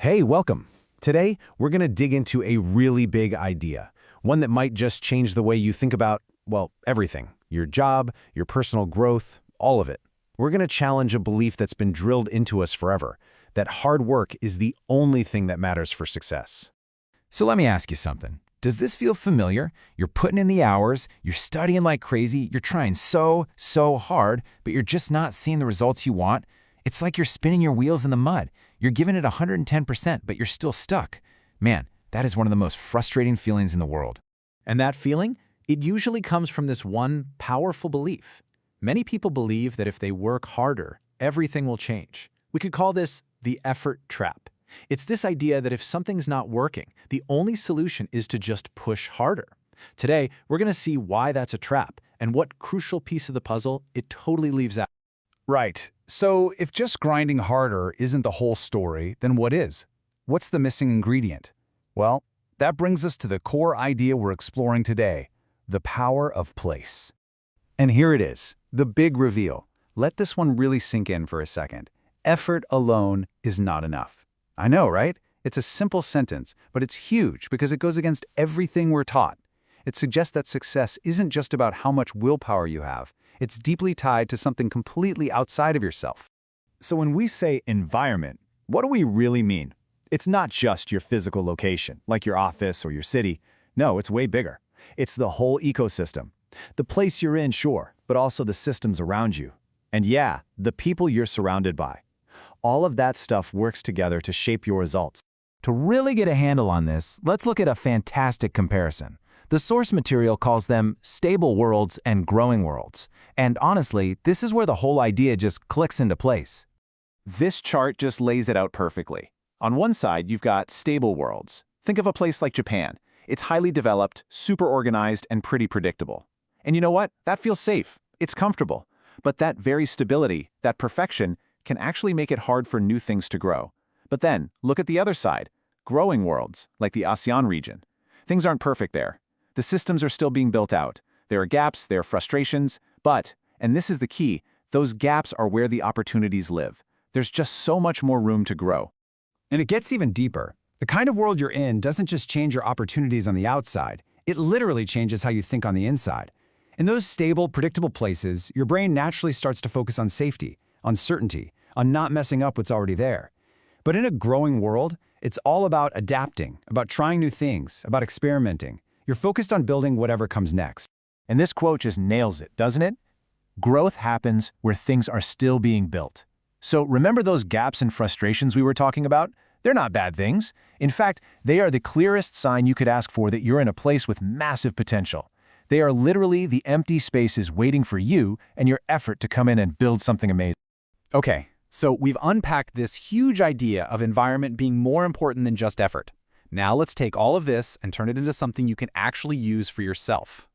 Hey, welcome. Today, we're going to dig into a really big idea, one that might just change the way you think about, well, everything. Your job, your personal growth, all of it. We're going to challenge a belief that's been drilled into us forever, that hard work is the only thing that matters for success. So let me ask you something. Does this feel familiar? You're putting in the hours, you're studying like crazy, you're trying so hard, but you're just not seeing the results you want. It's like you're spinning your wheels in the mud. You're giving it 110%, but you're still stuck. Man, that is one of the most frustrating feelings in the world. And that feeling? It usually comes from this one powerful belief. Many people believe that if they work harder, everything will change. We could call this the effort trap. It's this idea that if something's not working, the only solution is to just push harder. Today, we're going to see why that's a trap and what crucial piece of the puzzle it totally leaves out. Right. So if just grinding harder isn't the whole story, then what is? What's the missing ingredient? Well, that brings us to the core idea we're exploring today, the power of place. And here it is, the big reveal. Let this one really sink in for a second. Effort alone is not enough. I know, right? It's a simple sentence, but it's huge because it goes against everything we're taught. It suggests that success isn't just about how much willpower you have. It's deeply tied to something completely outside of yourself. So when we say environment, what do we really mean? It's not just your physical location, like your office or your city. No, it's way bigger. It's the whole ecosystem. The place you're in, sure, but also the systems around you. And yeah, the people you're surrounded by. All of that stuff works together to shape your results. To really get a handle on this, let's look at a fantastic comparison. The source material calls them stable worlds and growing worlds. And honestly, this is where the whole idea just clicks into place. This chart just lays it out perfectly. On one side, you've got stable worlds. Think of a place like Japan. It's highly developed, super organized, and pretty predictable. And you know what? That feels safe. It's comfortable. But that very stability, that perfection, can actually make it hard for new things to grow. But then, look at the other side. Growing worlds, like the ASEAN region. Things aren't perfect there. The systems are still being built out. There are gaps, there are frustrations, but, and this is the key, those gaps are where the opportunities live. There's just so much more room to grow. And it gets even deeper. The kind of world you're in doesn't just change your opportunities on the outside. It literally changes how you think on the inside. In those stable, predictable places, your brain naturally starts to focus on safety, on certainty, on not messing up what's already there. But in a growing world, it's all about adapting, about trying new things, about experimenting. You're focused on building whatever comes next. And this quote just nails it, doesn't it? Growth happens where things are still being built. So remember those gaps and frustrations we were talking about? They're not bad things. In fact, they are the clearest sign you could ask for that you're in a place with massive potential. They are literally the empty spaces waiting for you and your effort to come in and build something amazing. Okay, so we've unpacked this huge idea of environment being more important than just effort. Now let's take all of this and turn it into something you can actually use for yourself.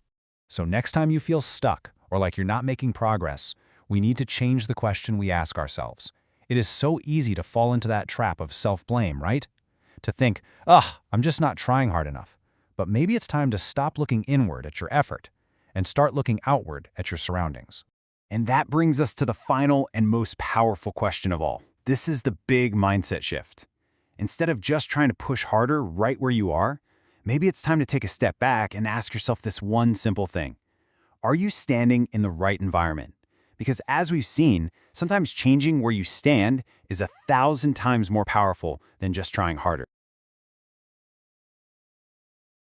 So next time you feel stuck or like you're not making progress, we need to change the question we ask ourselves. It is so easy to fall into that trap of self-blame, right? To think, I'm just not trying hard enough. But maybe it's time to stop looking inward at your effort and start looking outward at your surroundings. And that brings us to the final and most powerful question of all. This is the big mindset shift. Instead of just trying to push harder right where you are, maybe it's time to take a step back and ask yourself this one simple thing. Are you standing in the right environment? Because as we've seen, sometimes changing where you stand is 1,000 times more powerful than just trying harder.